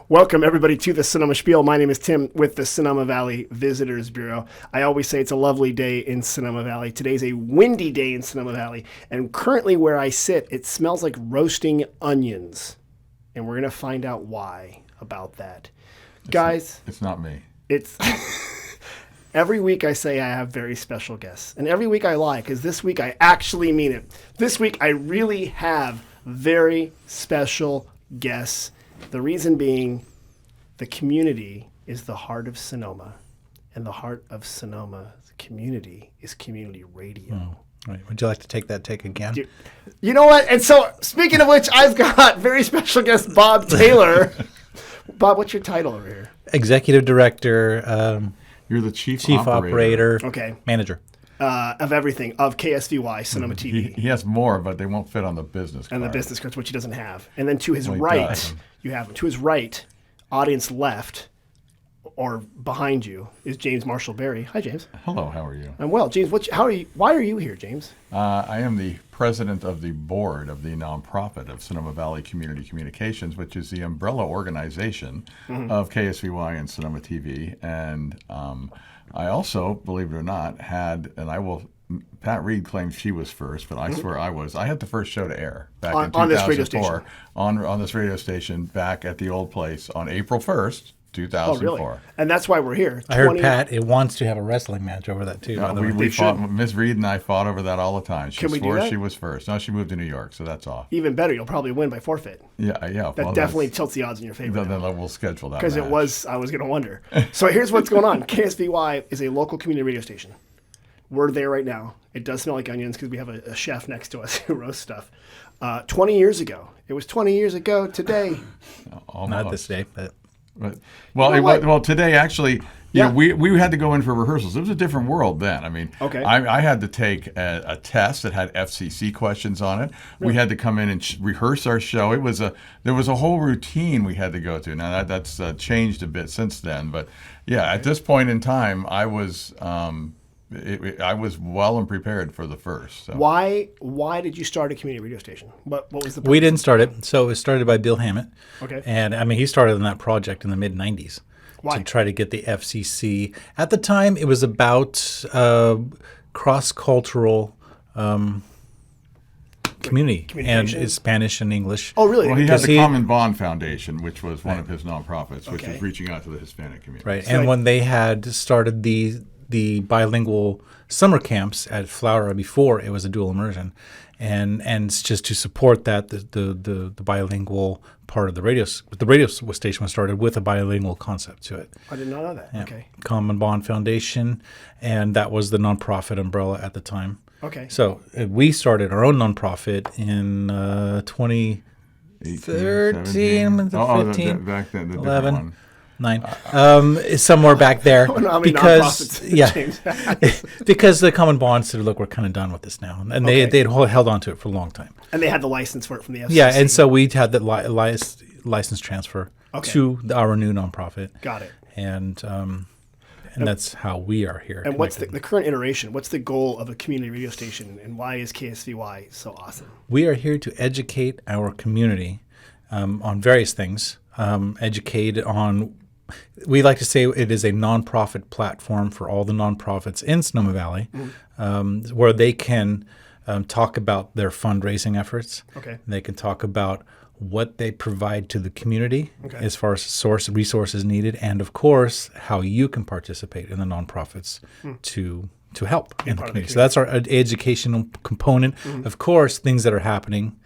Welcome, everybody, to the Sonoma Spiel. My name is Tim with the Sonoma Valley Visitors Bureau. I always say it's a lovely day in Sonoma Valley. Today's a windy day in Sonoma Valley, and currently where I sit, it smells like roasting onions, and we're going to find out why about that. Guys, it's not me. It's every week I say I have very special guests, and every week I lie, because this week I actually mean it. This week I really have very special guests. The reason being, the community is the heart of Sonoma, and the heart of Sonoma, the community, is community radio. Right. Would you like to take that take again? You know what? And so, speaking of which, I've got very special guest Bob Taylor. Bob, what's your title over here? Executive Director. You're the chief operator. Okay. Manager. Of everything, of KSVY, Sonoma TV. He has more, but they won't fit on the business card. And the business cards, which he doesn't have. And then to his right, you have him. To his right, audience left, or behind you, is James Marshall Berry. Hi, James. Hello, how are you? I'm well. James, why are you here, James? I am the president of the board of the nonprofit of Sonoma Valley Community Communications, which is the umbrella organization of KSVY and Sonoma TV. And I also, believe it or not, Pat Reed claims she was first, but I swear I was. I had the first show to air back in 2004 on this radio station. On this radio station back at the old place on April 1st, 2004. Oh, really? And that's why we're here. I heard Pat wants to have a wrestling match over that, too. We fought. Miss Reed and I fought over that all the time. She Can we do swore that? she was first. No, she moved to New York, so that's off. Even better, you'll probably win by forfeit. Yeah. That definitely tilts the odds in your favor. Then we'll schedule that. Because I was going to wonder. So here's what's going on. KSVY is a local community radio station. We're there right now. It does smell like onions because we have a chef next to us who roasts stuff. 20 years ago. It was 20 years ago today. Almost. Not this day, but... Well, today actually, we had to go in for rehearsals. It was a different world then. I mean, I had to take a test that had FCC questions on it. Really? We had to come in and rehearse our show. There was a whole routine we had to go through. Now that's changed a bit since then, but yeah, at this point in time, I was well and prepared for the first. So. Why did you start a community radio station? What was the purpose? We didn't start it. So it was started by Bill Hammett. Okay. And I mean, he started on that project in the mid-90s. Why? To try to get the FCC. At the time, it was about cross-cultural community, and Spanish and English. Oh, really? Well, he had the Common Bond Foundation, which was one of his nonprofits, which was reaching out to the Hispanic community. Right. So when they had started the bilingual summer camps at Flowera before it was a dual immersion, and just to support that, the bilingual part of the radio station was started with a bilingual concept to it. I did not know that. Yeah. Okay. Common Bond Foundation, and that was the nonprofit umbrella at the time. Okay. So we started our own nonprofit in 2013, 15, back then, the 11. One. 9, somewhere back there, because because the Common Bond said, "Look, we're kind of done with this now," and they'd held on to it for a long time. And they had the license for it from the FCC. Yeah, and so we had the license transfer to our new nonprofit. Got it. And that's how we are here. And what's the current iteration? What's the goal of a community radio station, and why is KSVY so awesome? We are here to educate our community on various things. Educate on. We like to say it is a nonprofit platform for all the nonprofits in Sonoma Valley, where they can talk about their fundraising efforts. Okay. They can talk about what they provide to the community as far as resources needed, and of course how you can participate in the nonprofits to help in the community. So that's our educational component. Of course, things that are happening.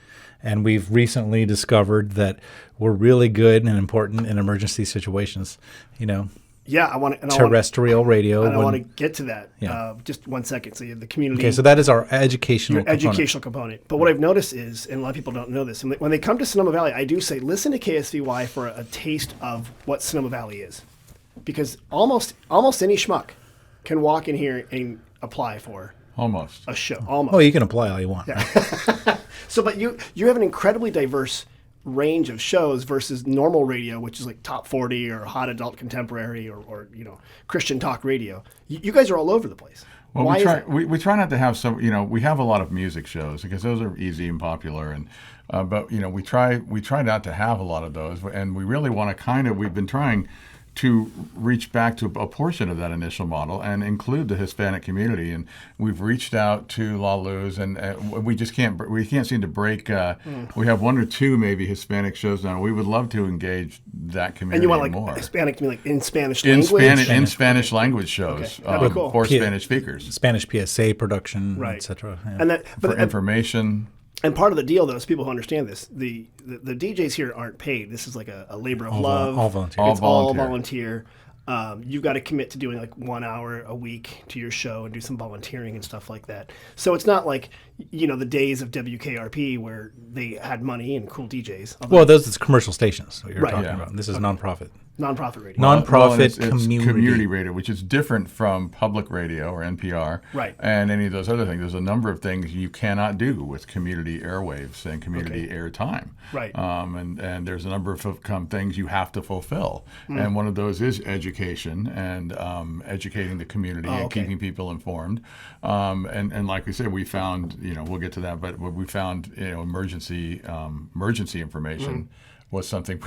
And we've recently discovered that we're really good and important in emergency situations. Yeah, I want to terrestrial radio. And I want to get to that. Yeah. Just 1 second. So you have the community. Okay, so that is our educational component. But what I've noticed is, and a lot of people don't know this, when they come to Sonoma Valley, I do say, listen to KSVY for a taste of what Sonoma Valley is, because almost any schmuck can walk in here and apply for a show. Almost. Oh, you can apply all you want. Yeah. So, but you have an incredibly diverse range of shows versus normal radio, which is like top 40 or hot adult contemporary or Christian talk radio. You guys are all over the place. Well, we try not to have some. We have a lot of music shows because those are easy and popular, and But we try not to have a lot of those, and we really want to we've been trying to reach back to a portion of that initial model and include the Hispanic community. And we've reached out to La Luz, and we can't seem to break. We have one or two maybe Hispanic shows now. We would love to engage that community more. And you want Hispanic to be like in Spanish language? In Spanish language shows cool. for Spanish speakers. Spanish PSA production, etc. Yeah. For information. And part of the deal, though, is people who understand this, the DJs here aren't paid. This is like a labor of love. All volunteer. It's all volunteer. You've got to commit to doing like 1 hour a week to your show and do some volunteering and stuff like that. So it's not like, the days of WKRP where they had money and cool DJs. Well, those are commercial stations that you're talking about. This is nonprofit. Nonprofit radio. Nonprofit it's community radio, which is different from public radio or NPR, right? And any of those other things. There's a number of things you cannot do with community airwaves and community airtime, right? And there's a number of things you have to fulfill, and one of those is education and educating the community and keeping people informed. And like we said, we found we'll get to that, but we found emergency information. Was something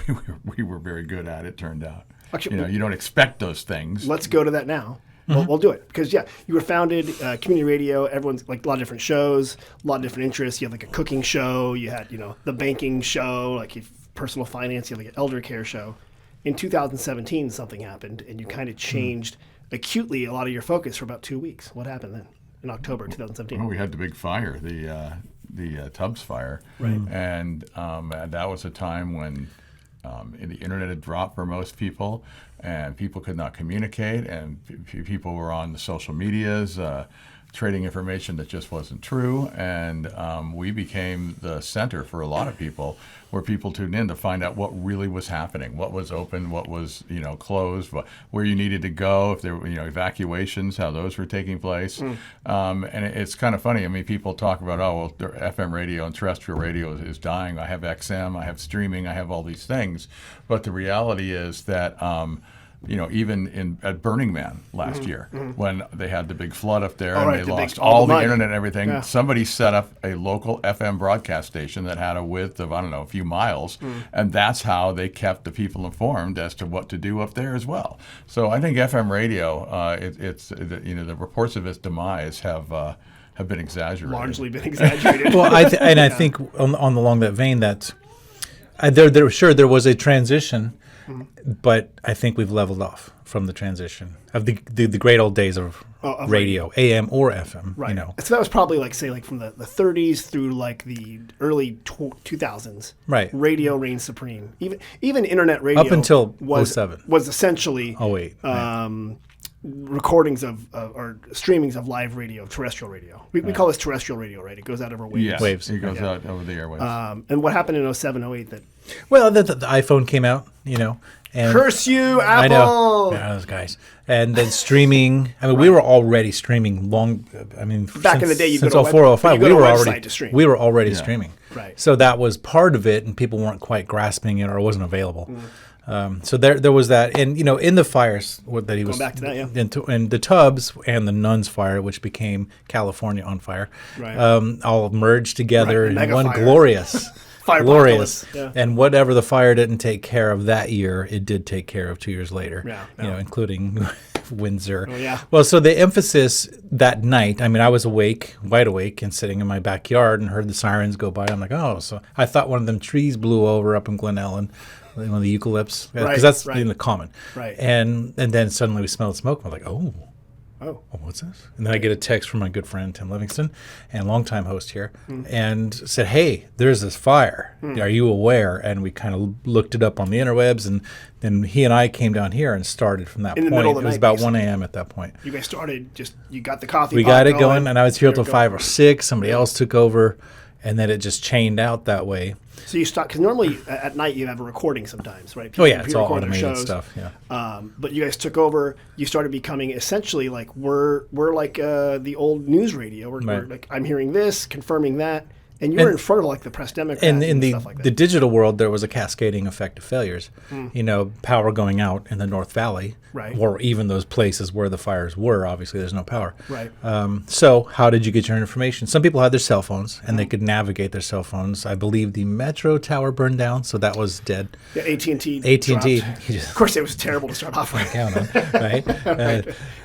we were very good at, it turned out. Actually, you don't expect those things. Let's go to that now. We'll do it. Because, you were founded, community radio, everyone's like a lot of different shows, a lot of different interests. You have like a cooking show, you had, the banking show, like personal finance, you have like an elder care show. In 2017, something happened, and you kind of changed acutely a lot of your focus for about 2 weeks. What happened then in October 2017? Well, we had the big fire, the Tubbs fire, right. And that was a time when the internet had dropped for most people, and people could not communicate, and people were on the social medias trading information that just wasn't true, and we became the center for a lot of people, where people tuned in to find out what really was happening, what was open, what was closed, where you needed to go, if there were evacuations, how those were taking place, and it's kind of funny. I mean, people talk about FM radio and terrestrial radio is dying. I have XM, I have streaming, I have all these things, but the reality is that. Even at Burning Man last year, when they had the big flood up there and they lost all the internet and everything, somebody set up a local FM broadcast station that had a width of, a few miles, and that's how they kept the people informed as to what to do up there as well. So I think FM radio, the reports of its demise have been exaggerated. Largely been exaggerated. Well, I think along that vein that there was a transition. But I think we've leveled off from the transition of the great old days of radio, AM or FM. Right. So that was probably from the 30s through like the early 2000s. Right. Radio reigned supreme. Even internet radio up until was essentially 08. Recordings of or streamings of live radio, terrestrial radio. We call this terrestrial radio, right? It goes out over waves. Yes, waves. It goes out over the airwaves. And what happened in 07, 08 that? Well, the iPhone came out, and curse you, Apple! I know, those guys. And then streaming. I mean, we were already streaming back in the day, since 0405, we were already streaming. Right. So that was part of it, and people weren't quite grasping it, or it wasn't available. So there was that, and in the fires that he was going back to that, and the Tubbs and the Nuns fire, which became California on fire, right. All merged together in one fire. Glorious. Glorious. Yeah. And whatever the fire didn't take care of that year, it did take care of 2 years later. Yeah. Including Windsor. Oh, yeah. Well, so the emphasis that night, I was wide awake, and sitting in my backyard and heard the sirens go by. I'm like, so I thought one of them trees blew over up in Glen Ellen. One of the eucalypts, because that's in the common. Right. And then suddenly we smelled smoke. And I'm like, oh, what's this? And then I get a text from my good friend Tim Livingston, and longtime host here, and said, hey, there's this fire. Are you aware? And we kind of looked it up on the interwebs, and then he and I came down here and started from that point. It was about 1 a.m. at that point. You guys started you got the coffee. We got it going, and I was here till 5 or 6. Somebody else took over, and then it just chained out that way. So you start, because normally at night you have a recording sometimes, right? People, it's all automated stuff. Yeah. But you guys took over. You started becoming essentially like we're like the old news radio. We're like, I'm hearing this, confirming that, And you were in front of like the press Democrat in the stuff like that. the digital world, there was a cascading effect of failures. Power going out in the North Valley, right, or even those places where the fires were. Obviously, there's no power. Right. So how did you get your information? Some people had their cell phones, and they could navigate their cell phones. I believe the Metro tower burned down, so that was dead. Yeah, AT&T. AT&T. Of course, it was terrible to start off with. Count on, right?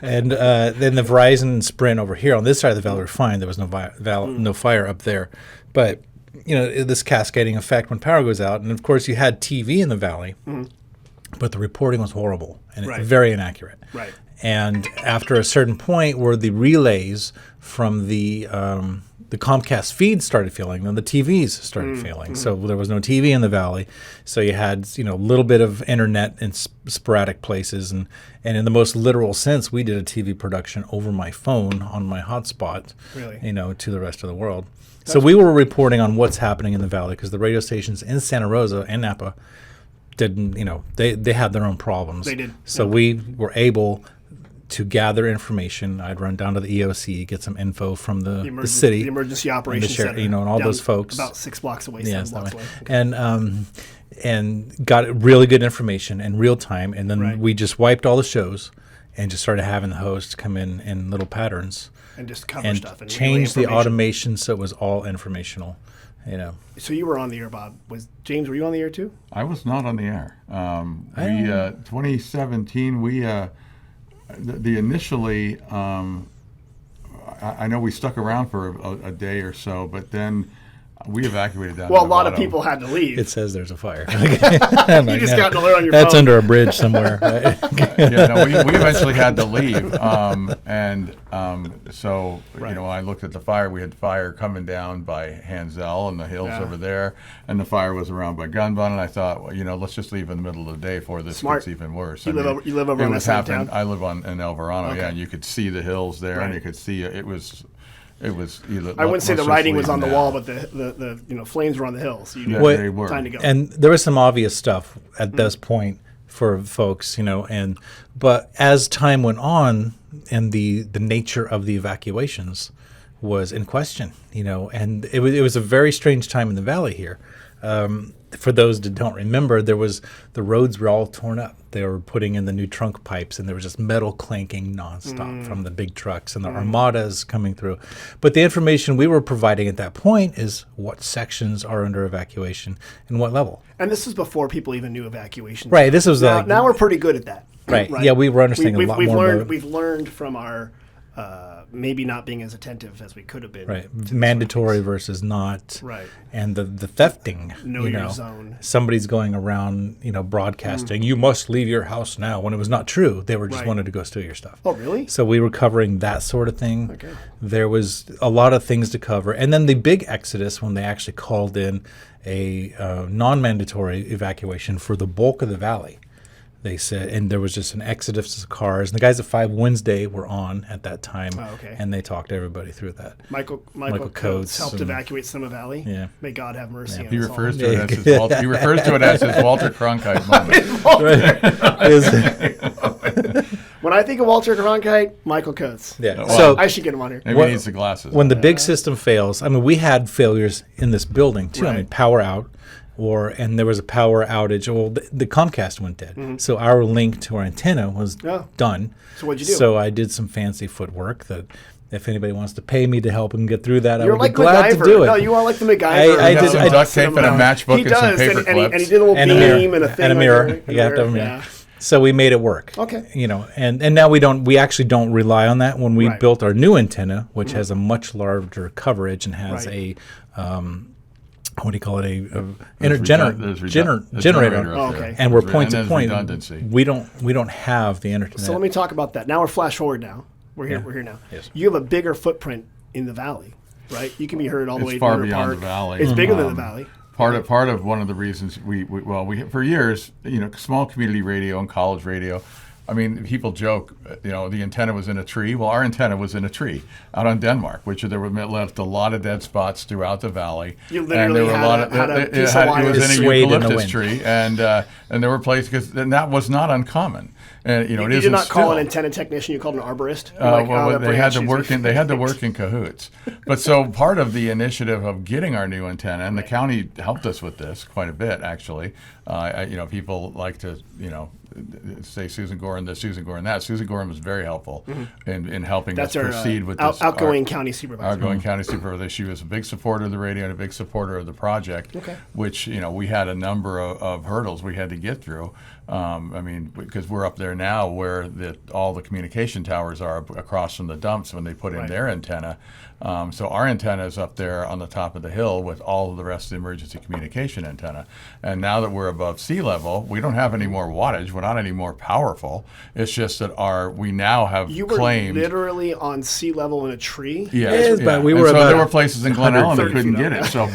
And then the Verizon and Sprint over here on this side of the valley were fine. There was no fire up there. But, this cascading effect when power goes out. And, of course, you had TV in the valley, but the reporting was horrible and very inaccurate. Right. And after a certain point where the relays from the Comcast feed started failing, then the TVs started failing. So there was no TV in the valley. So you had, a little bit of internet in sporadic places. And in the most literal sense, we did a TV production over my phone on my hotspot, to the rest of the world. So we were reporting on what's happening in the valley because the radio stations in Santa Rosa and Napa didn't, they had their own problems. They did. So we were able to gather information. I'd run down to the EOC, get some info from the city. The Emergency Operations Center. And all those folks. About 6 blocks away, 7 blocks away. And got really good information in real time. And then we just wiped all the shows and just started having the host come in little patterns. And just cover stuff. And change the automation so it was all informational. So you were on the air, Bob. James, were you on the air too? I was not on the air. 2017, the initially, I know we stuck around for a day or so, but then we evacuated down. Well, a lot of people had to leave. It says there's a fire. You just got to learn on your That's phone. under a bridge somewhere. Right? We eventually had to leave, so I looked at the fire. We had fire coming down by Hansel and the hills over there, and the fire was around by Gunbun. And I thought, let's just leave in the middle of the day before this gets even worse. You live over on that side of town? I live in El Verano, and you could see the hills there, and you could see it was. I wouldn't say the writing was on the wall, but the flames were on the hill. So they were. Time to go. And there was some obvious stuff at this point for folks, but as time went on, and the nature of the evacuations was in question, and it was a very strange time in the valley here. For those that don't remember, the roads were all torn up. They were putting in the new trunk pipes, and there was just metal clanking nonstop from the big trucks and the armadas coming through. But the information we were providing at that point is what sections are under evacuation and what level. And this was before people even knew evacuation. Right. This was now we're pretty good at that. Right. Yeah, we were understanding a lot more. We've learned from our maybe not being as attentive as we could have been. Right. Mandatory versus not. Right. And the thefting. Know your zone. Somebody's going around, broadcasting, you must leave your house now, when it was not true. They were just wanted to go steal your stuff. Oh, really? So we were covering that sort of thing. Okay. There was a lot of things to cover. And then the big exodus when they actually called in a non-mandatory evacuation for the bulk of the valley. They said, and there was just an exodus of cars. And the guys at 5 Wednesday were on at that time, and they talked everybody through that. Michael Coates helped evacuate Sonoma Valley. Yeah. May God have mercy on us all. He refers to it as his Walter Cronkite moment. When I think of Walter Cronkite, Michael Coates. Yeah. Well, so I should get him on here. Maybe he needs the glasses. When the big system fails, we had failures in this building too. Right. Power out. And there was a power outage. Well, the Comcast went dead. So our link to our antenna was done. So what'd you do? So I did some fancy footwork that if anybody wants to pay me to help them get through that, I would be glad to do it. No, you are like the MacGyver. I did some duct tape and a matchbook and some paper clips. And he did a little beam and a thing. And a mirror. You have to have a mirror. So we made it work. Okay. And now we actually don't rely on that. When we built our new antenna, which has a much larger coverage and has a what do you call it? Generator. Oh, okay. And we're point to point. Redundancy. We don't have the internet. So let me talk about that. Now we're flash forward now. We're here now. Yes. You have a bigger footprint in the valley, right? You can be heard all the way to far Winter beyond Park. the valley. It's bigger than the valley. Part of one of the reasons we for years, small community radio and college radio, I mean, people joke, the antenna was in a tree. Well, our antenna was in a tree out on Denmark, which there were left a lot of dead spots throughout the valley. You literally had a piece of wire. It was in a eucalyptus tree, and there were places, and that was not uncommon. And you did not call an antenna technician; you called an arborist. They had to work in cahoots. But so part of the initiative of getting our new antenna, and the county helped us with this quite a bit, actually. People like to say Susan Gorin this, Susan Gorin that. Susan Gorin was very helpful in helping us proceed with this. Outgoing county supervisor. Outgoing county supervisor. She was a big supporter of the radio and a big supporter of the project, which, we had a number of hurdles we had to get through. Because we're up there now where all the communication towers are across from the dumps when they put in their antenna. So our antenna is up there on the top of the hill with all of the rest of the emergency communication antenna. And now that we're above sea level, we don't have any more wattage. We're not any more powerful. It's just that we now have claimed. You were literally on sea level in a tree? Yes, but we were there were places in Glen Ellen that couldn't get it. So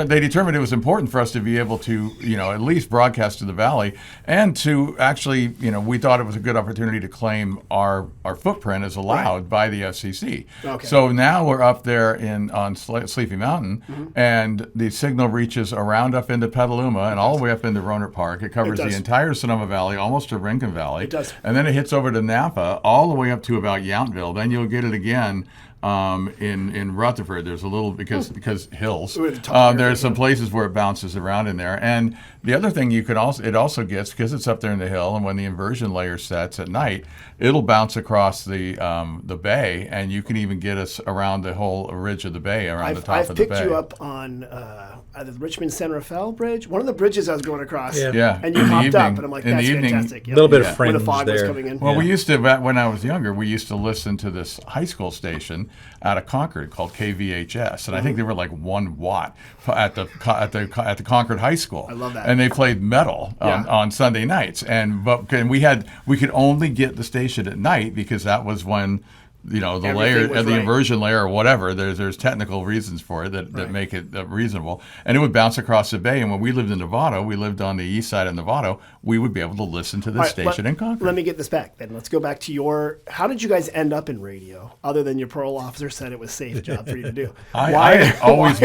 they determined it was important for us to be able to, at least broadcast to the valley, and to actually, we thought it was a good opportunity to claim our footprint as allowed by the FCC. Okay. So now we're up there on Sleepy Mountain, and the signal reaches around up into Petaluma and all the way up into Rohnert Park. It covers the entire Sonoma Valley, almost to Rincon Valley. It does. And then it hits over to Napa, all the way up to about Yountville. Then you'll get it again in Rutherford. There's a little, because hills, there's some places where it bounces around in there. And the other thing it also gets, because it's up there in the hill, and when the inversion layer sets at night, it'll bounce across the bay, and you can even get us around the whole ridge of the bay, around the top of the bay. I've picked you up on the Richmond San Rafael Bridge, one of the bridges I was going across. Yeah. And you popped up, and I'm like, that's fantastic. A little bit of fringe when the fog there. was coming in. Well, we used to, when I was younger, we used to listen to this high school station out of Concord called KVHS, and I think they were like 1 watt at the Concord High School. I love that. And they played metal on Sunday nights, and we could only get the station at night because that was when the layer, the inversion layer or whatever, there's technical reasons for it that make it reasonable. And it would bounce across the bay. And when we lived in Novato, we lived on the east side of Novato, we would be able to listen to this station in Concord. Let me get this back then. Let's go back to how did you guys end up in radio, other than your parole officer said it was a safe job for you to do? I had always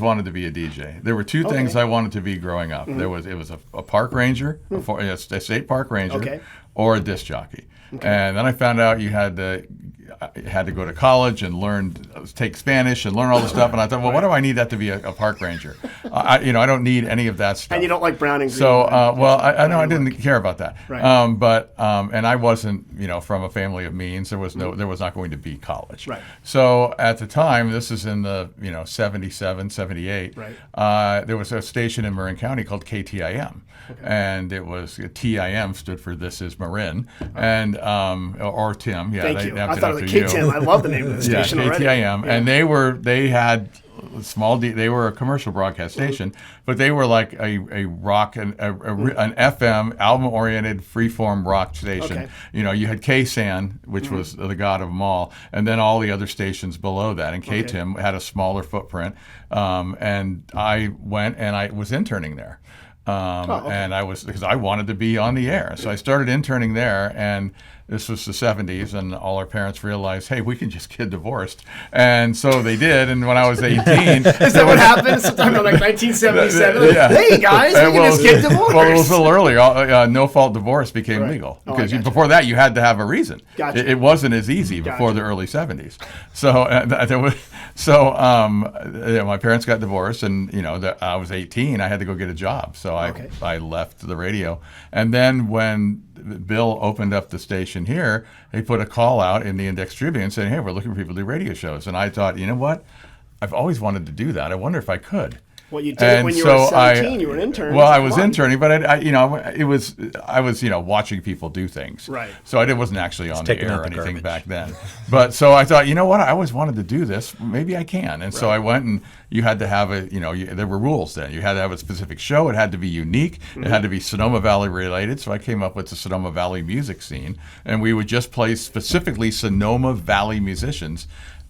wanted to be a DJ. There were two things I wanted to be growing up. It was a park ranger, a state park ranger, or a disc jockey. Okay. And then I found out you had to go to college and take Spanish and learn all this stuff. And I thought, well, what do I need that to be a park ranger? I don't need any of that stuff. And you don't like brown and green. So, I know I didn't care about that. Right. And I wasn't, from a family of means. There was not going to be college. Right. So at the time, this is in the 77, 78. Right. There was a station in Marin County called KTIM. Okay. And it was TIM stood for This Is Marin, and or Tim. Yeah, thank you. I thought it was KTIM. I love the name of the station already. KTIM, and they had small. They were a commercial broadcast station, but they were like a rock an FM album-oriented freeform rock station. Okay. You had KSAN, which was the god of them all, and then all the other stations below that. And KTIM had a smaller footprint, and I went and I was interning there. And because I wanted to be on the air. So I started interning there, and this was the 70s, and all our parents realized, hey, we can just get divorced. And so they did, and when I was 18... Is that what happened? Sometime in like 1977? Yeah. Hey, guys, we can just get divorced. Well, it was a little earlier. No-fault divorce became legal. Because before that, you had to have a reason. Gotcha. It wasn't as easy before the early 70s. So my parents got divorced, and I was 18. I had to go get a job, so I left the radio. And then when Bill opened up the station here, he put a call out in the Index Tribune saying, "Hey, we're looking for people to do radio shows." And I thought, you know what? I've always wanted to do that. I wonder if I could. Well, you did it when you were 17. You were an intern. Well, I was interning, but I was watching people do things. Right. So I wasn't actually on the air or anything back then. But so I thought, you know what? I always wanted to do this. Maybe I can. And so I went, and you had to have there were rules then. You had to have a specific show. It had to be unique. Mm-hmm. It had to be Sonoma Valley related. So I came up with the Sonoma Valley music scene, and we would just play specifically Sonoma Valley musicians.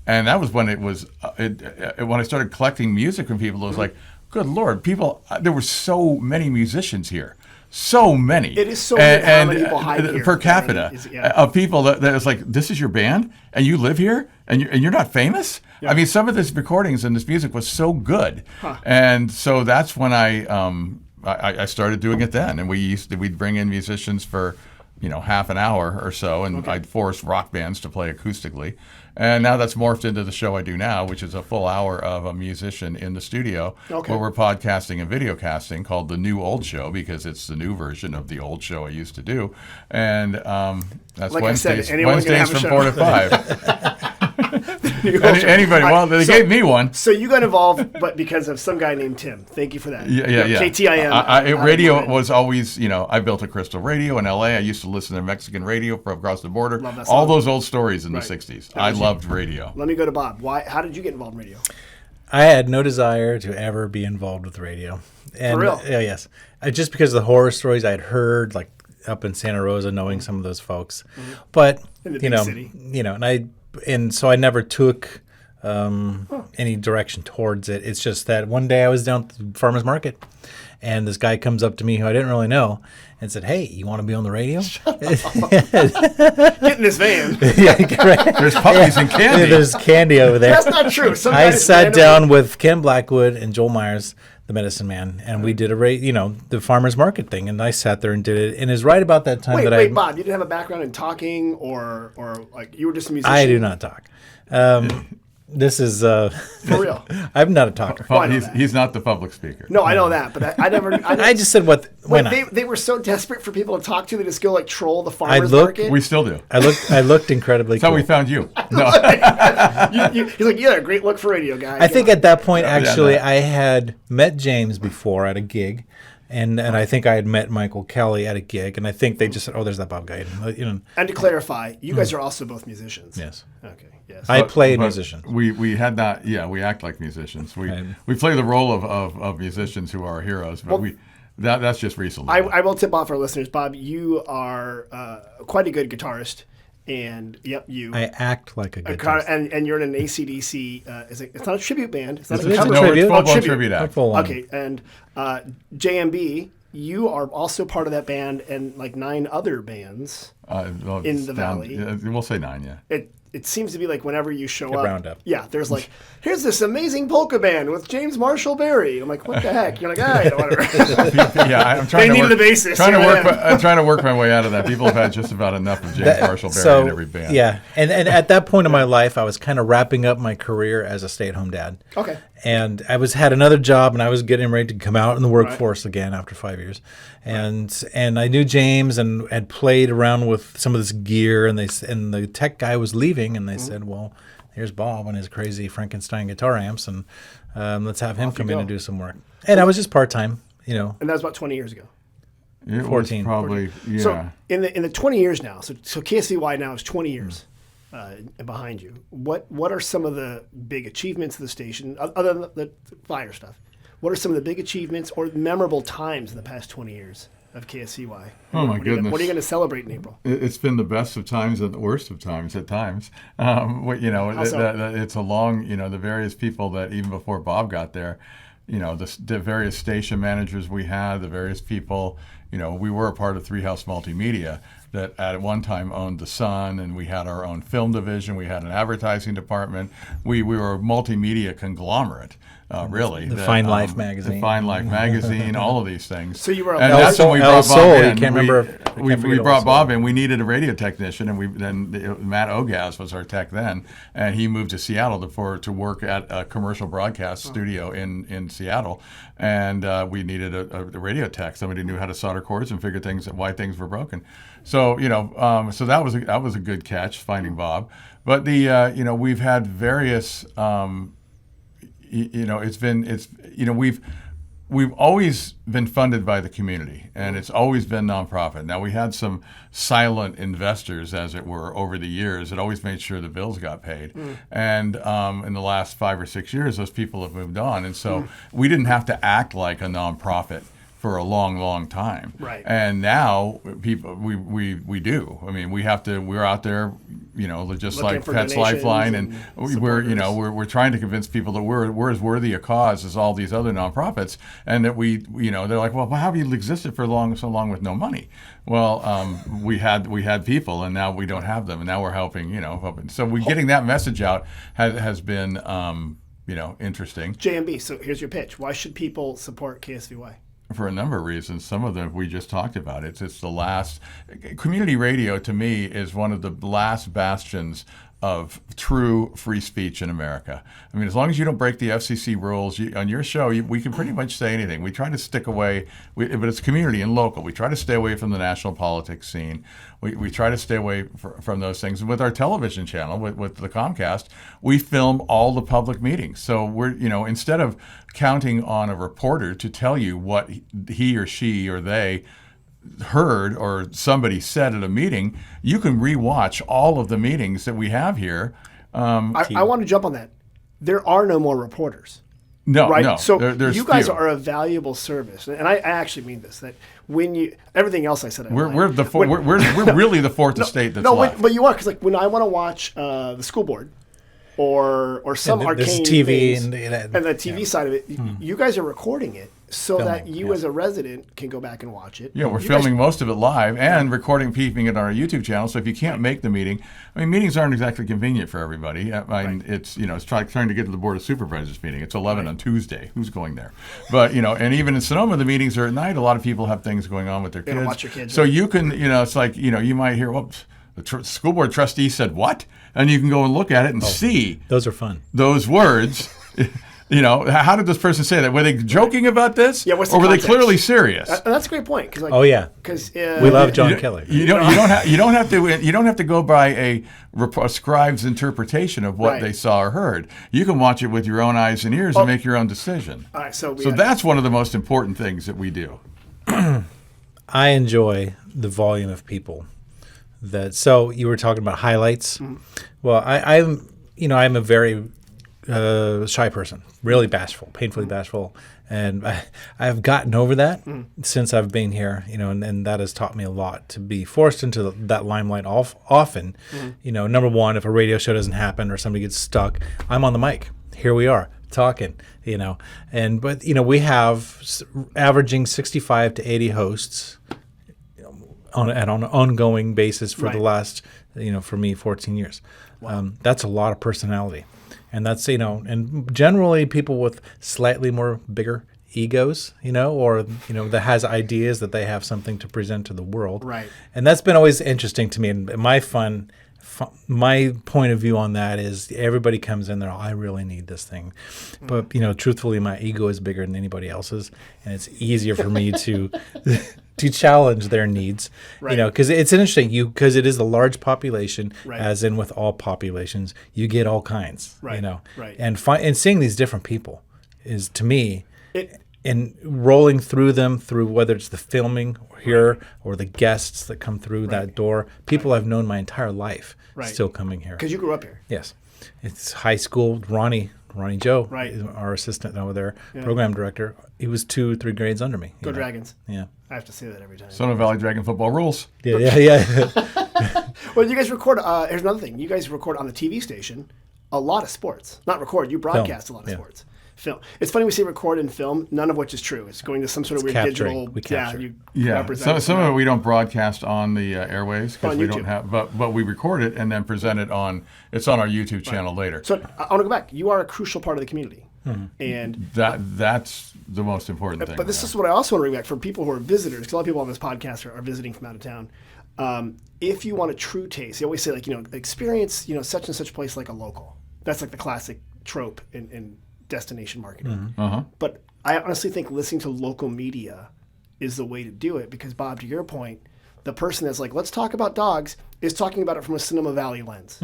And that was when when I started collecting music from people. It was like, good Lord, there were so many musicians here. so many. It is so many how many people hide here. Per capita of people that is like, this is your band and you live here and you're not famous? Yeah. I mean, some of this recordings and this music was so good. And so that's when I started doing it then. And we'd bring in musicians for, half an hour or so, and I'd force rock bands to play acoustically. And now that's morphed into the show I do now, which is a full hour of a musician in the studio where we're podcasting and video casting, called The New Old Show, because it's the new version of the old show I used to do. And that's like Wednesdays from 4 to 5. Anybody? Well, they gave me one. So you got involved, but because of some guy named Tim. Thank you for that. Yeah. KTIM. Radio was always, I built a crystal radio in L.A. I used to listen to Mexican radio from across the border. All those old stories in the 60s. I loved radio. Let me go to Bob. How did you get involved in radio? I had no desire to ever be involved with radio. And, for real? Yes. Just because of the horror stories I had heard, like up in Santa Rosa, knowing some of those folks. But, in the big city. And so I never took any direction towards it. It's just that one day I was down at the farmer's market, and this guy comes up to me who I didn't really know and said, "Hey, you want to be on the radio?" Get in this van. There's puppies and candy. There's candy over there. That's not true. I sat down with Ken Blackwood and Joel Myers, the medicine man, and we did the farmer's market thing, and I sat there and did it. And it's right about that time Wait, Bob, you didn't have a background in talking or like you were just a musician? I do not talk. This is for real. I'm not a talker. He's not the public speaker. No, I know that, but I never. I just said what. They were so desperate for people to talk to, they just go troll the farmers market. We still do. I looked incredibly. That's how we found you. No. He's like, you had a great look for radio, guy. I think at that point, actually, I had met James before at a gig. And I think I had met Michael Kelly at a gig, and I think they just said, "Oh, there's that Bob guy." And to clarify, you guys are also both musicians. Yes. Okay. Yes. I play musician. We had not. Yeah, we act like musicians. We play the role of musicians who are heroes, but that's just recently. I will tip off our listeners, Bob. You are quite a good guitarist. And I act like a guitarist. And you're in an AC/DC. It's not a tribute band. It's not a cover. No, it's full-blown tribute act. Okay, and JMB, you are also part of that band and like 9 other bands in the Valley. We'll say 9, yeah. It seems to be like whenever you show up. Round up. Yeah, there's like, here's this amazing polka band with James Marshall Berry. I'm like, what the heck? You're like, whatever. I'm trying they needed the bassist. I'm trying to work my way out of that. People have had just about enough of James Marshall Berry in every band. Yeah, and at that point in my life, I was kind of wrapping up my career as a stay-at-home dad. Okay. And I had another job, and I was getting ready to come out in the workforce again after 5 years. And I knew James and had played around with some of this gear, and the tech guy was leaving, and they said, "Well, here's Bob and his crazy Frankenstein guitar amps, and let's have him come in and do some work." And I was just part-time, And that was about 20 years ago. It 14. Was probably, yeah. So in the 20 years now, so KSVY now is 20 years. Behind you, what are some of the big achievements of the station, other than the fire stuff? What are some of the big achievements or memorable times in the past 20 years of KSVY? Oh, my goodness. What are you going to celebrate in April? It's been the best of times and the worst of times at times. It's a long, the various people that even before Bob got there, the various station managers we had, the various people, we were a part of Three House Multimedia that at one time owned The Sun, and we had our own film division. We had an advertising department. We were a multimedia conglomerate, really. The Fine Life magazine. The Fine Life magazine, all of these things. So you were and that's when we brought Bob in. We brought Bob in. We needed a radio technician, and then Matt Ogaz was our tech then, and he moved to Seattle to work at a commercial broadcast studio in Seattle, and we needed a radio tech, somebody who knew how to solder cords and figure why things were broken. So so that was a good catch, finding Bob. But we've had various we've always been funded by the community, and it's always been nonprofit. Now, we had some silent investors, as it were, over the years that always made sure the bills got paid. And in the last 5 or 6 years, those people have moved on, and so we didn't have to act like a nonprofit for a long, long time. Right. And now people, we do. I mean, we're out there, just Looking like for Pets donations Lifeline, and we're trying to convince people that we're as worthy a cause as all these other nonprofits, and that they're like, well, how have you existed for so long with no money? Well, we had people, and now we don't have them, and now we're helping. So getting that message out has been interesting. JMB. So here's your pitch. Why should people support KSVY? For a number of reasons. Some of them we just talked about. It's the last. Community radio, to me, is one of the last bastions of true free speech in America. I mean, as long as you don't break the FCC rules, on your show, we can pretty much say anything. We try to stick away, but it's community and local. We try to stay away from the national politics scene. We try to stay away from those things. And with our television channel, with the Comcast, we film all the public meetings. So we're, instead of counting on a reporter to tell you what he or she or they heard or somebody said at a meeting, you can rewatch all of the meetings that we have here. I want to jump on that. There are no more reporters. No, right? No. So there's you guys few. are a valuable service, and I actually mean this. That when everything else I said, we're really the fourth estate that's left. But you are, because when I want to watch the school board or some arcane TV things, and the TV side of it, you guys are recording it so that you as a resident can go back and watch it. Yeah, we're filming most of it live and recording, keeping it on our YouTube channel. So if you can't make the meeting, meetings aren't exactly convenient for everybody. It's it's trying to get to the Board of Supervisors meeting. It's 11 on Tuesday. Who's going there? But and even in Sonoma, the meetings are at night. A lot of people have things going on with their kids. Watch your kids. So you can, it's like you might hear, whoops, the school board trustee said what, and you can go and look at it and see. Those are fun. Those words. How did this person say that? Were they joking about this? Yeah, what's the or were context? They clearly serious? And that's a great point. Cause because we love John Kelly. You don't have to go by a scribe's interpretation of what they saw or heard. You can watch it with your own eyes and ears and make your own decision. All right, so that's one of the most important things that we do. I enjoy the volume of people. So you were talking about highlights. Mm-hmm. Well, I'm a very shy person, really bashful, painfully bashful, and I've gotten over that since I've been here, and that has taught me a lot to be forced into that limelight often. Number one, if a radio show doesn't happen or somebody gets stuck, I'm on the mic. Here we are talking, but we have averaging 65 to 80 hosts on an ongoing basis for the last, for me, 14 years. Wow. That's a lot of personality. And that's, and generally people with slightly more bigger egos, or, that has ideas that they have something to present to the world. Right. And that's been always interesting to me. And my point of view on that is everybody comes in there, I really need this thing. But, truthfully, my ego is bigger than anybody else's. And it's easier for me to challenge their needs, because it's interesting, because it is a large population, as in with all populations, you get all kinds, and seeing these different people is, to me, and rolling through them, through whether it's the filming here or the guests that come through that door, people I've known my entire life still coming here. Because you grew up here. Yes. It's high school. Ronnie Joe, is our assistant over there, program director. He was 2-3 grades under me. Go Dragons. Yeah. I have to say that every time. Sonoma Valley Dragon football rules. Yeah. Well, you guys record, here's another thing. You guys record on the TV station a lot of sports. Not record, you broadcast a lot of sports. Film. It's funny we say record and film, none of which is true. It's going to some sort of weird digital. We capture. Some of it we don't broadcast on the airways because we don't have, but we record it and then present it it's on our YouTube channel later. So I want to go back. You are a crucial part of the community. And that's the most important thing. But this is what I also want to bring back for people who are visitors, because a lot of people on this podcast are visiting from out of town. If you want a true taste, they always say experience such and such place like a local. That's like the classic trope in destination marketing. But I honestly think listening to local media is the way to do it, because Bob, to your point, the person that's like, let's talk about dogs, is talking about it from a Sonoma Valley lens,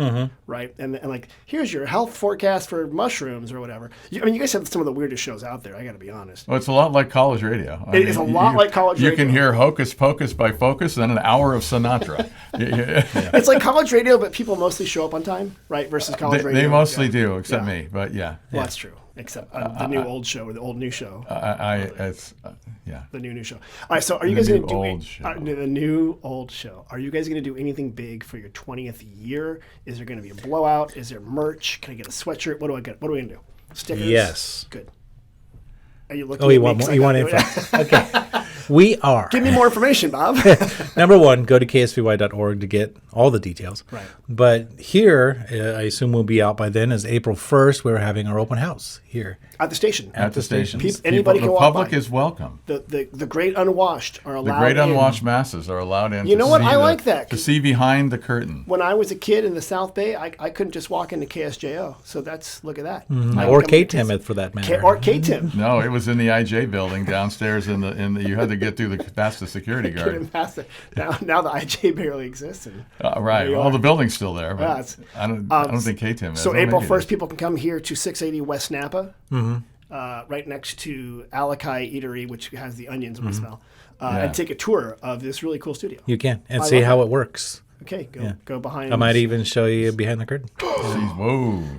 right? And like, here's your health forecast for mushrooms or whatever. You guys have some of the weirdest shows out there, I got to be honest. Well, it's a lot like college radio. It's a lot like college radio. You can hear Hocus Pocus by Focus and an hour of Sinatra. It's like college radio, but people mostly show up on time, right? Versus college radio. They mostly do, except me, but yeah. Well, that's true. except the new old show or the old new show. Yeah. The new show. All right, so are you guys going to do the new old show? Are you guys going to do anything big for your 20th year? Is there going to be a blowout? Is there merch? Can I get a sweatshirt? What do I get? What are we going to do? Stickers? Yes. Good. Are you looking? Oh, you want info? Okay. We are. Give me more information, Bob. Number one, go to KSVY.org to get all the details. Right. But here, I assume we'll be out by then, is April 1st. We're having our open house here. At the station. At the station. Anybody can walk by. The public is welcome. The great unwashed are allowed in. The great unwashed masses are allowed in. You know what? I like that. To see behind the curtain. When I was a kid in the South Bay, I couldn't just walk into KSJO. So look at that. Mm-hmm. Or KTIM, for that matter. Or KTIM. No, it was in the IJ building downstairs in the you had to get through past the security guard. Now the IJ barely exists. Right. Well, the building's still there, but I don't think KTIM is. So April 1st, people can come here to 680 West Napa, right next to Alakai Eatery, which has the onions we smell, and take a tour of this really cool studio. You can, and see how it works. Okay, go behind. I might even show you behind the curtain.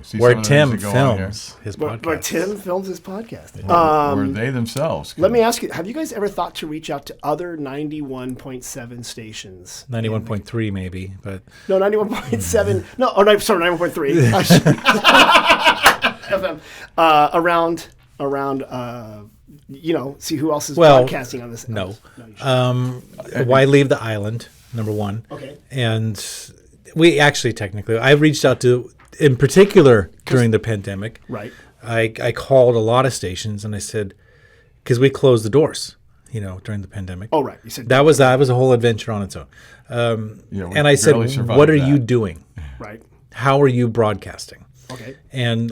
See where Tim films his podcast. Where Tim films his podcast. Where they themselves. Let me ask you, have you guys ever thought to reach out to other 91.7 stations? 91.3 maybe, but... No, 91.7. No, sorry, 91.3. FM. Around, see who else is broadcasting on this. No. Why leave the island? Number one. Okay. And we actually technically, I reached out to, in particular during the pandemic. Right. I called a lot of stations and I said, because we closed the doors, during the pandemic. Oh, right. You said that was a whole adventure on its own. And I said, what are you doing? Right. How are you broadcasting? Okay. And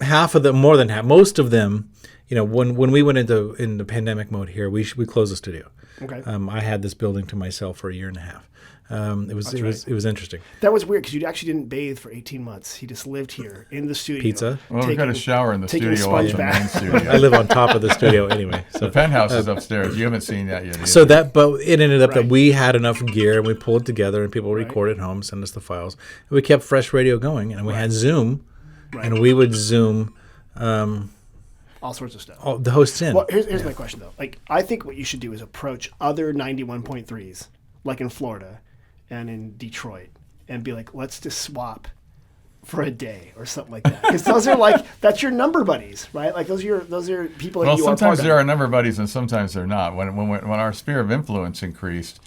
half of them, more than half, most of them, when we went into pandemic mode here, we closed the studio. Okay. I had this building to myself for a year and a half. It was interesting. That was weird because you actually didn't bathe for 18 months. He just lived here in the studio. Pizza. Well, we've got a shower in the studio off the main studio. I live on top of the studio anyway. So the penthouse is upstairs. You haven't seen that yet. Either. But it ended up that we had enough gear and we pulled it together and people recorded home, send us the files. And we kept Fresh Radio going and we had Zoom, and we would Zoom. All sorts of stuff. The hosts in. Well, here's my question, though. I think what you should do is approach other 91.3s, like in Florida and in Detroit, and be like, let's just swap for a day or something like that. Because those are that's your number buddies, right? Like those are people that you are part of. Well, sometimes there are number buddies and sometimes they're not. When our sphere of influence increased,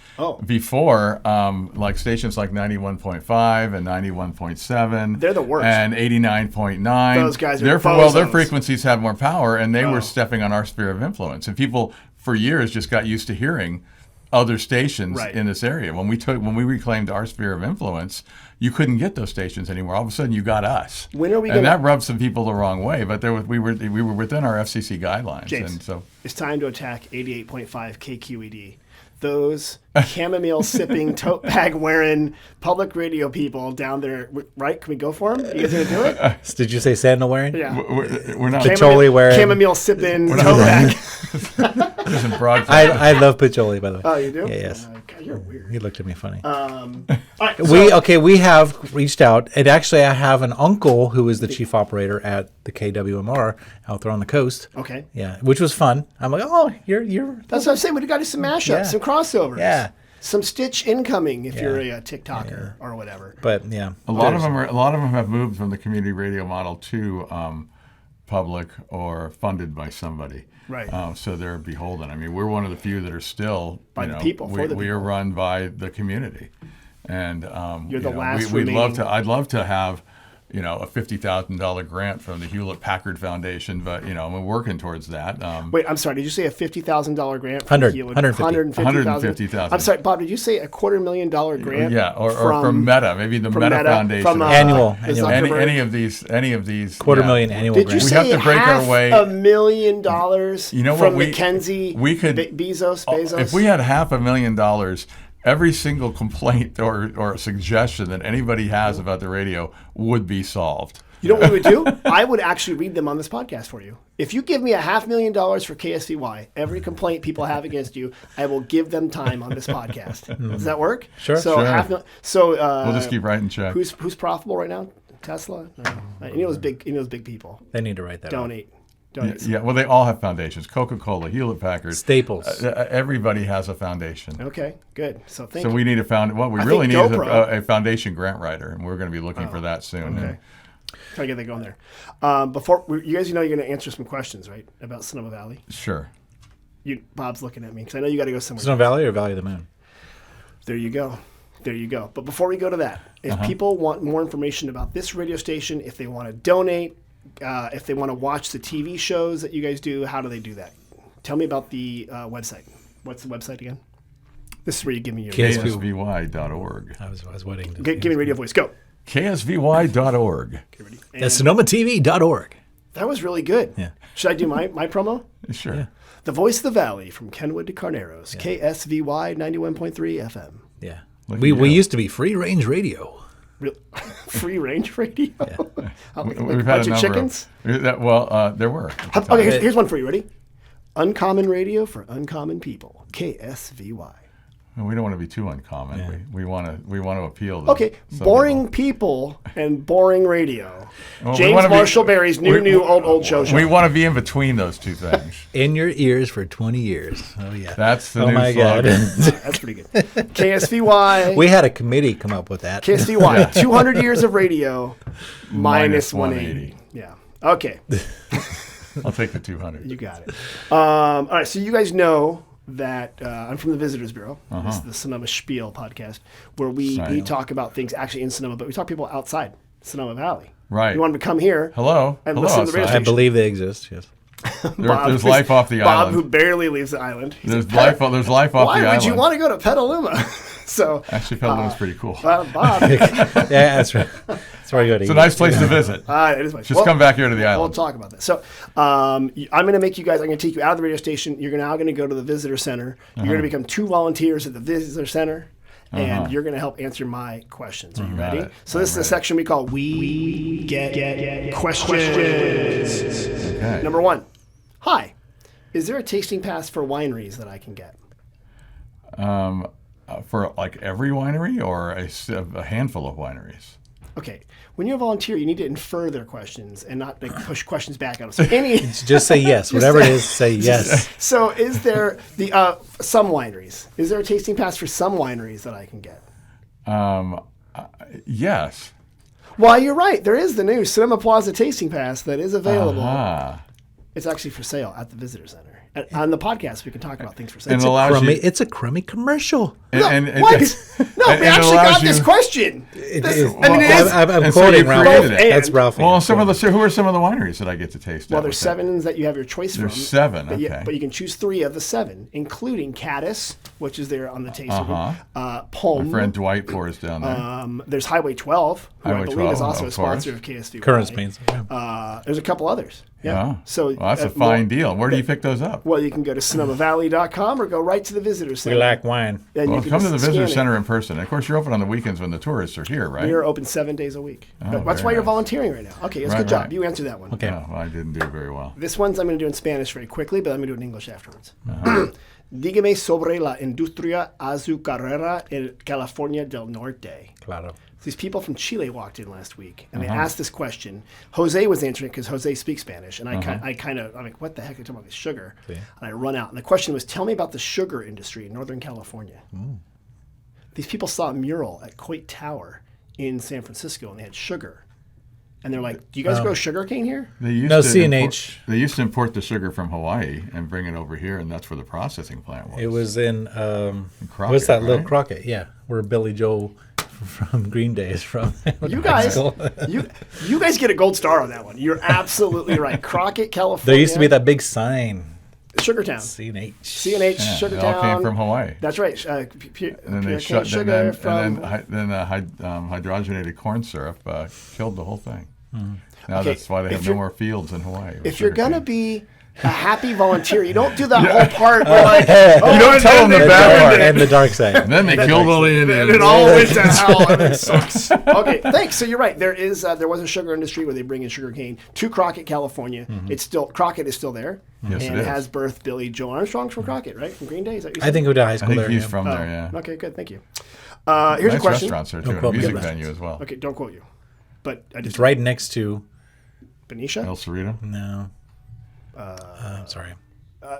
before, like stations like 91.5 and 91.7. They're the worst. And 89.9. Those guys are their frequencies have more power and they were stepping on our sphere of influence. And people for years just got used to hearing other stations in this area. When we reclaimed our sphere of influence, you couldn't get those stations anymore. All of a sudden, you got us. When are we? And that rubbed some people the wrong way. But we were within our FCC guidelines. James, and so it's time to attack 88.5 KQED. Those chamomile sipping, tote bag wearing public radio people down there, right? Can we go for them? You guys gonna do it? Did you say sandal wearing? Yeah, we're not. Patchouli wearing. Chamomile sipping, tote bag. I love patchouli, by the way. Oh, you do? Yeah, yes. God, you're weird. He looked at me funny. All right, we have reached out, and actually, I have an uncle who is the chief operator at the KWMR out there on the coast. Okay. Yeah, which was fun. I'm like, oh, you're. That's what I'm saying. We got to do some mashups, some crossovers. Yeah. Some Stitch incoming if you're a TikToker or whatever. But yeah, a lot of them have moved from the community radio model to public or funded by somebody. Right. So they're beholden. I mean, we're one of the few that are still by the people. We are run by the community, and you're the last. I'd love to have, a $50,000 grant from the Hewlett-Packard Foundation, but we're working towards that. Wait, I'm sorry. Did you say a $50,000 grant? $150,000. I'm sorry, Bob. Did you say a $250,000 grant? Yeah, or from Meta, maybe the Meta Foundation. From, annual. Any of these. $250,000 annual. Did you say we have to break our way? $500,000 from Mackenzie? We could Bezos. If we had $500,000. Every single complaint or suggestion that anybody has about the radio would be solved. You know what we would do? I would actually read them on this podcast for you. If you give me $500,000 for KSVY, every complaint people have against you, I will give them time on this podcast. Does that work? Sure. So sure. So we'll just keep writing checks. Who's profitable right now? Tesla? No. You know those big people. They need to write that. Donate. Yeah, well, they all have foundations. Coca-Cola, Hewlett-Packard, Staples. Everybody has a foundation. Okay, good. So we need we really need a foundation grant writer, and we're going to be looking for that soon. Okay. Try to get that going there. Before you guys, you're going to answer some questions, right, about Sonoma Valley? Sure. Bob's looking at me because I know you got to go somewhere. Sonoma Valley or Valley of the Moon? There you go. But before we go to that, if people want more information about this radio station, if they want to donate, if they want to watch the TV shows that you guys do, how do they do that? Tell me about the website. What's the website again? This is where you give me your KSVY.org. I was waiting. Give me radio voice. Go. KSVY.org. Okay, ready? That's SonomaTV.org. That was really good. Yeah. Should I do my promo? Sure. Yeah. The voice of the valley from Kenwood to Carneros. Yeah. KSVY 91.3 FM. Yeah. We used to be free range radio. Free range radio? Yeah. Like a bunch of chickens? There were. Okay, here's one for you. Ready? Uncommon radio for uncommon people. KSVY. We don't want to be too uncommon. Yeah. We want to appeal to boring people and boring radio. Well, James Marshall Berry's new old show. We want to be in between those two things. In your ears for 20 years. Oh yeah. That's the new slogan. That's pretty good. KSVY. We had a committee come up with that. KSVY. 200 years of radio minus 180. Yeah. Okay. I'll take the 200. You got it. All right. So you guys know that I'm from the Visitors Bureau. This is the Sonoma Spiel podcast, where we talk about things actually in Sonoma, but we talk to people outside Sonoma Valley. Right. You want them to come here. And listen to the radio station. I believe they exist. Yes. There's life off the island. Bob, who barely leaves the island. There's life off the island. Why would you want to go to Petaluma? Actually, Petaluma's pretty cool. Bob. Yeah, that's right. That's where I go to eat. It's a nice place to visit. It is nice. Just come back here to the island. We'll talk about that. So I'm going to make you guys, I'm going to take you out of the radio station. You're now going to go to the visitor center. You're going to become 2 volunteers at the visitor center. And you're going to help answer my questions. Are you ready? So this is the section we call We Get Questions. Okay. Number 1. Hi. Is there a tasting pass for wineries that I can get? For like every winery or a handful of wineries? Okay. When you're a volunteer, you need to infer their questions and not push questions back at them. So just say yes. Whatever it is, say yes. So is there some wineries? Is there a tasting pass for some wineries that I can get? Yes. Well, you're right. There is the new Sonoma Plaza tasting pass that is available. It's actually for sale at the visitor center. On the podcast, we can talk about things for sale. It's a crummy commercial. What? No, we actually got this question. I'm quoting Ralph. That's Ralph. Well, who are some of the wineries that I get to taste? Well, there's 7 that you have your choice from. There's 7, okay. But you can choose 3 of the 7, including Caddis, which is there on the tasting room. Palm. My friend Dwight pours down there. There's Highway 12, who I believe is also a sponsor of KSVY. Current sponsor. There's a couple others. Yeah. So that's a fine deal. Where do you pick those up? Well, you can go to SonomaValley.com or go right to the visitor center. We like wine. Well, come to the visitor center in person. Of course, you're open on the weekends when the tourists are here, right? We are open 7 days a week. That's why you're volunteering right now. Okay, that's a good job. You answered that one. Okay. Well, I didn't do very well. This one's I'm going to do in Spanish very quickly, but I'm going to do it in English afterwards. Dígame sobre la industria azucarera en California del Norte. Claro. These people from Chile walked in last week, and they asked this question. Jose was answering it because Jose speaks Spanish, and I'm like, what the heck are they talking about this sugar? Yeah. And I run out, and the question was, tell me about the sugar industry in Northern California. These people saw a mural at Coit Tower in San Francisco, and they had sugar. And they're like, do you guys grow sugar cane here? CNH. They used to import the sugar from Hawaii and bring it over here, and that's where the processing plant was. It was in Crockett, what's that little Crockett? Yeah, where Billy Joel from Green Day is from. You guys get a gold star on that one. You're absolutely right. Crockett, California. There used to be that big sign. Sugartown. CNH. Sugartown. It all came from Hawaii. That's right. And then they shut sugar hydrogenated corn syrup killed the whole thing. Now that's why they have no more fields in Hawaii. If you're going to be a happy volunteer, you don't do that whole part where you don't tell them the bad part. And the dark side. And then they killed all the Indians. It all went to hell and it sucks. Okay, thanks. So you're right. There was a sugar industry where they bring in sugar cane to Crockett, California. Crockett is still there. Yes, and it has birthed Billy Joe Armstrong's from Crockett, right? From Green Day. Is that I think he went to high school there. He's from there, yeah. Okay, good. Thank you. Here's a question. Restaurants there, too. A music venue as well. Okay, don't quote you. but it's right next to Benicia. El Cerrito. No. Sorry.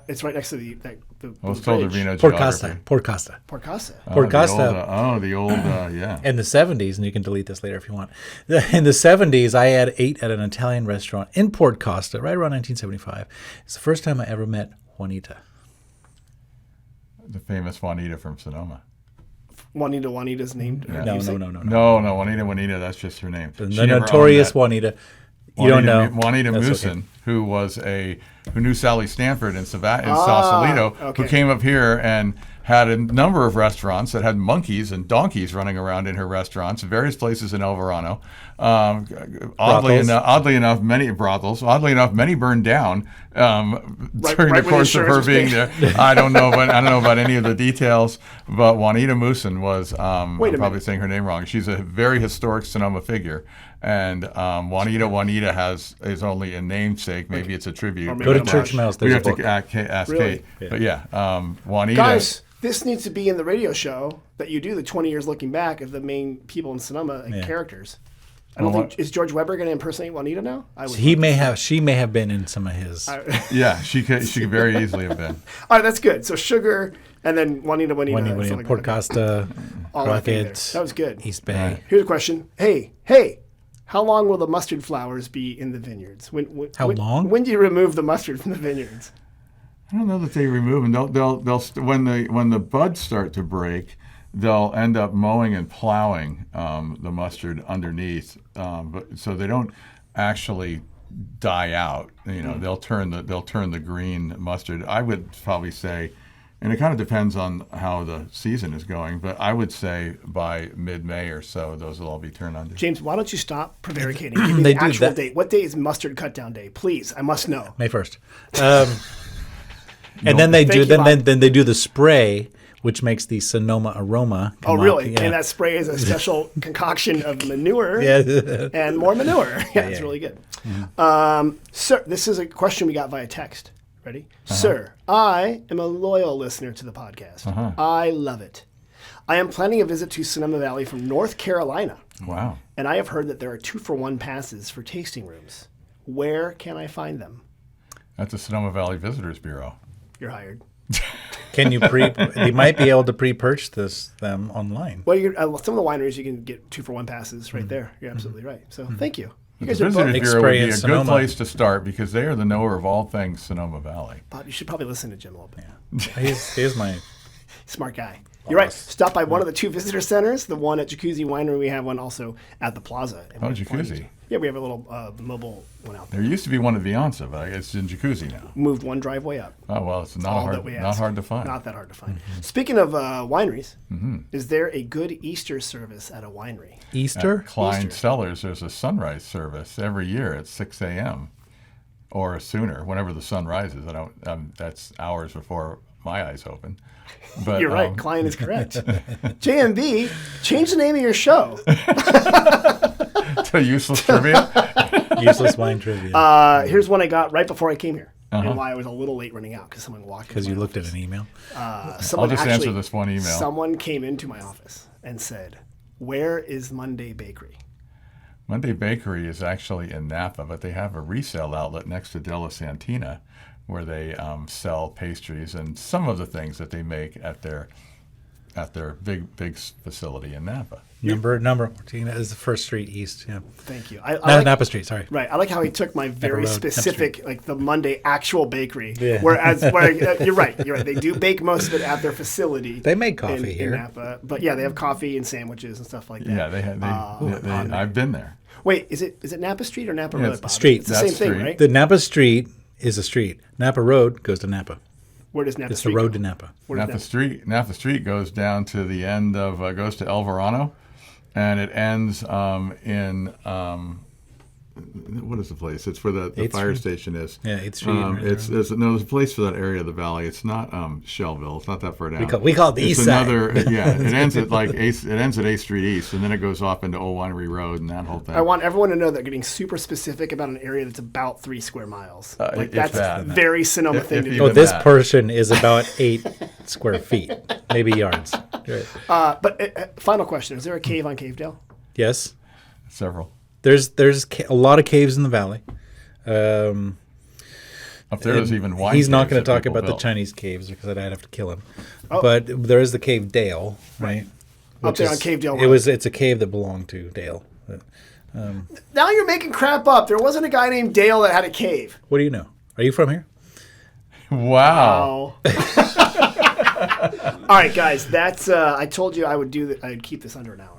It's right next to the it's called the Vino Port Costa. Port Costa. The old, yeah. In the 70s, and you can delete this later if you want. In the 70s, I ate at an Italian restaurant in Port Costa, right around 1975. It's the first time I ever met Juanita. The famous Juanita from Sonoma. Juanita's named. Yeah. No. Juanita, that's just her name. The notorious Juanita. You don't know. Juanita Moosen, okay. who knew Sally Stanford in Sausalito, okay. who came up here and had a number of restaurants that had monkeys and donkeys running around in her restaurants, various places in El Verano. Oddly enough, many brothels. Oddly enough, many burned down during the course of her being there. I don't know about any of the details, but Juanita Moosen was. I'm probably saying her name wrong. She's a very historic Sonoma figure. And Juanita is only a namesake. Maybe it's a tribute. Go to Church Mouse. We have to ask Kate. Yeah. But yeah, Juanita. Guys, this needs to be in the radio show that you do, the 20 years looking back of the main people in Sonoma and characters. I don't think, is George Weber going to impersonate Juanita now? She may have been in some of his. Yeah, she could very easily have been. All right, that's good. So Sugar and then Juanita. Port Costa, Crockett. That was good. East Bay. Right. Here's a question. Hey. How long will the mustard flowers be in the vineyards? How long? When do you remove the mustard from the vineyards? I don't know that they remove them. They'll when the buds start to break, they'll end up mowing and plowing the mustard underneath, so they don't actually die out. They'll turn the green mustard. I would probably say. And it kind of depends on how the season is going, but I would say by mid-May or so, those will all be turned under. James, why don't you stop prevaricating? Give me the actual date. What day is mustard cut down day? Please, I must know. May 1st. And then they do then they do the spray, which makes the Sonoma aroma come really? up. Yeah. And that spray is a special concoction of manure and more manure. It's really good. Mm-hmm. Sir, this is a question we got via text. Ready? Uh-huh. Sir, I am a loyal listener to the podcast. Uh-huh. I love it. I am planning a visit to Sonoma Valley from North Carolina. Wow. And I have heard that there are 2-for-1 passes for tasting rooms. Where can I find them? At the Sonoma Valley Visitors Bureau. You're hired. Can you you might be able to pre-purchase them online. Well, some of the wineries you can get 2-for-1 passes right there. You're absolutely right. So thank you. The Visitors Bureau would be a good place to start because they are the knower of all things Sonoma Valley. Bob, you should probably listen to Jim a little bit. Yeah. He's my smart guy. You're right. Stop by one of the 2 visitor centers, the one at Jacuzzi Winery. We have one also at the Plaza. Jacuzzi. Yeah, we have a little mobile one out there. There used to be one at Vianza, but it's in Jacuzzi now. Moved one driveway up. Oh, well, it's not hard to find. Not that hard to find. Mm-hmm. Speaking of wineries, is there a good Easter service at a winery? Easter? At Klein Cellars, there's a sunrise service every year at 6 a.m. or sooner, whenever the sun rises. That's hours before my eyes open. But, you're right. Klein is correct. JMB, change the name of your show. To Useless Trivia? Useless Wine Trivia. Here's one I got right before I came here. And why I was a little late running out because someone walked in. Because you looked at an email? I'll just answer this one email. Someone came into my office and said, "Where is Monday Bakery?" Monday Bakery is actually in Napa, but they have a resale outlet next to Della Santina where they sell pastries and some of the things that they make at their big facility in Napa. Number 14 is the first street east. Yeah. Thank you. Napa Street. Sorry. Right. I like how he took my very specific, like the Monday actual bakery. Yeah. You're right. They do bake most of it at their facility. They make coffee here in Napa, but yeah, they have coffee and sandwiches and stuff like that. Yeah, they have. I've been there. Wait, is it Napa Street or Napa Road? Bob? Street. It's the same thing, right? The Napa Street is a street. Napa Road goes to Napa. Where does Napa It's Street the road go? to Napa. Napa Street goes down to the end of goes to El Verano, and it ends in what is the place? It's where the fire station is. Yeah, 8th Street. There's a place for that area of the valley. It's not Shellville. It's not that far down. We call it the East Side. It ends at 8th Street East, and then it goes off into Old Winery Road and that whole thing. I want everyone to know they're getting super specific about an area that's about 3 square miles. That's very Sonoma thing to do. This portion is about 8 square feet, maybe yards. Right. But final question: is there a cave on Cavedale? Yes. Several. There's a lot of caves in the valley. Up there's even wine. He's not going to talk about the Chinese caves because I'd have to kill him. Oh. But there is the cave Dale, right? Up there on Cave Dale Road. It's a cave that belonged to Dale. Now you're making crap up. There wasn't a guy named Dale that had a cave. What do you know? Are you from here? Wow. All right, guys. That's. I told you I would do. I'd keep this under an hour.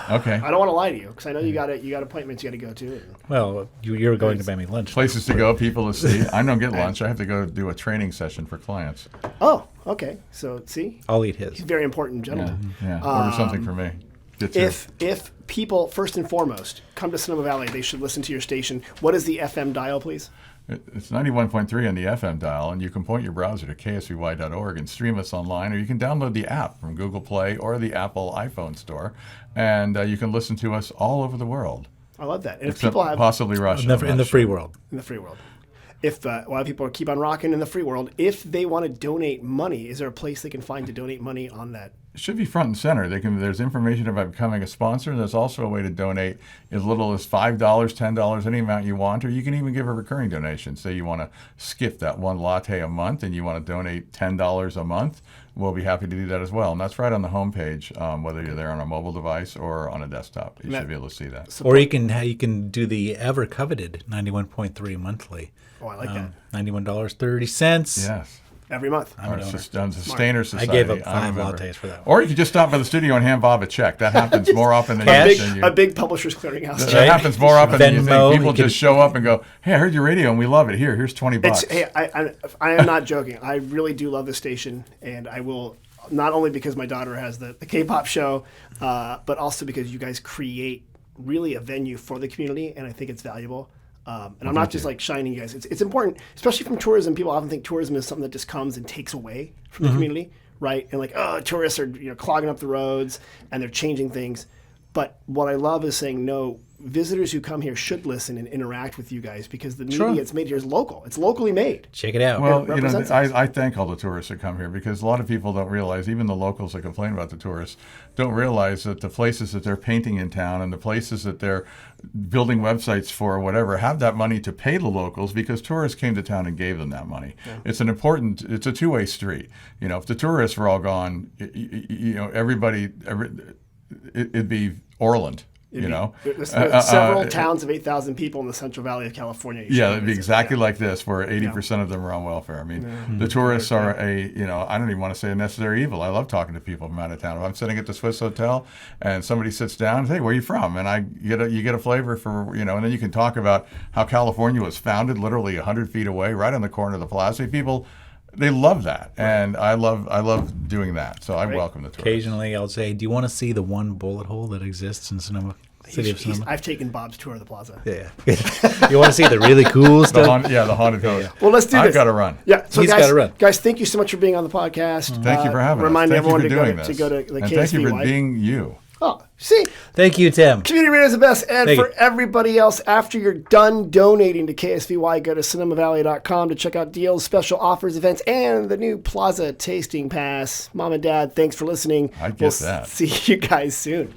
Okay. I don't want to lie to you because I know you got appointments you got to go to. Well, you're going to buy me lunch. Places to go, people to see. I don't get lunch. I have to go do a training session for clients. Oh, okay. So see, I'll eat his. He's a very important gentleman. Yeah. Order something for me. If people first and foremost come to Sonoma Valley, they should listen to your station. What is the FM dial, please? It's 91.3 on the FM dial, and you can point your browser to KSVY.org and stream us online, or you can download the app from Google Play or the Apple iPhone store, and you can listen to us all over the world. I love that. And if people have possibly Russia in the free world. In the free world. If a lot of people keep on rocking in the free world, if they want to donate money, is there a place they can find to donate money on that? It should be front and center. There's information about becoming a sponsor, and there's also a way to donate as little as $5, $10, any amount you want, or you can even give a recurring donation. Say you want to skip that one latte a month and you want to donate $10 a month, we'll be happy to do that as well. And that's right on the homepage, whether you're there on a mobile device or on a desktop. You should be able to see that. Or you can do the ever coveted 91.3 monthly. Oh, I like that. $91.30. Yes. Every month. Sustainer Society. I gave up 5 lattes for that one. Or you could just stop by the studio and hand Bob a check. That happens more often than a big Publishers Clearinghouse. That happens more often than you think. People just show up and go, hey, I heard your radio and we love it. Here's $20. Hey, I am not joking. I really do love this station, and I will, not only because my daughter has the K-pop show, but also because you guys create really a venue for the community, and I think it's valuable. And I'm not just like shining you guys. It's important, especially from tourism. People often think tourism is something that just comes and takes away from the community, right? And like, oh, tourists are clogging up the roads and they're changing things. But what I love is saying, no, visitors who come here should listen and interact with you guys because the media it's made here is local. It's locally made. Check it out. Well, I thank all the tourists that come here because a lot of people don't realize, even the locals that complain about the tourists, don't realize that the places that they're painting in town and the places that they're building websites for or whatever have that money to pay the locals because tourists came to town and gave them that money. Yeah. It's a two-way street. If the tourists were all gone, it'd be Orland. There's several towns of 8,000 people in the Central Valley of California. It'd be exactly like this, where 80% of them are on welfare. I mean, the tourists are I don't even want to say a necessary evil. I love talking to people from out of town. If I'm sitting at the Swiss Hotel and somebody sits down and says, hey, where are you from? And you get a flavor for, and then you can talk about how California was founded literally 100 feet away, right on the corner of the plaza. People, they love that, and I love doing that. So I welcome the tourists. Occasionally, I'll say, "Do you want to see the one bullet hole that exists in Sonoma, city of Sonoma?" I've taken Bob's tour of the plaza. Yeah, you want to see the really cool stuff? The haunted house. Well, let's do this. I've got to run. Yeah, so he's got to run. Guys, thank you so much for being on the podcast. Thank you for having us. Remind everyone to go to the KSVY. Thank you for being you. Oh, see. Thank you, Tim. Community radio is the best. And for everybody else, after you're done donating to KSVY, go to sonomavalley.com to check out deals, special offers, events, and the new Plaza Tasting Pass. Mom and Dad, thanks for listening. I get that. See you guys soon.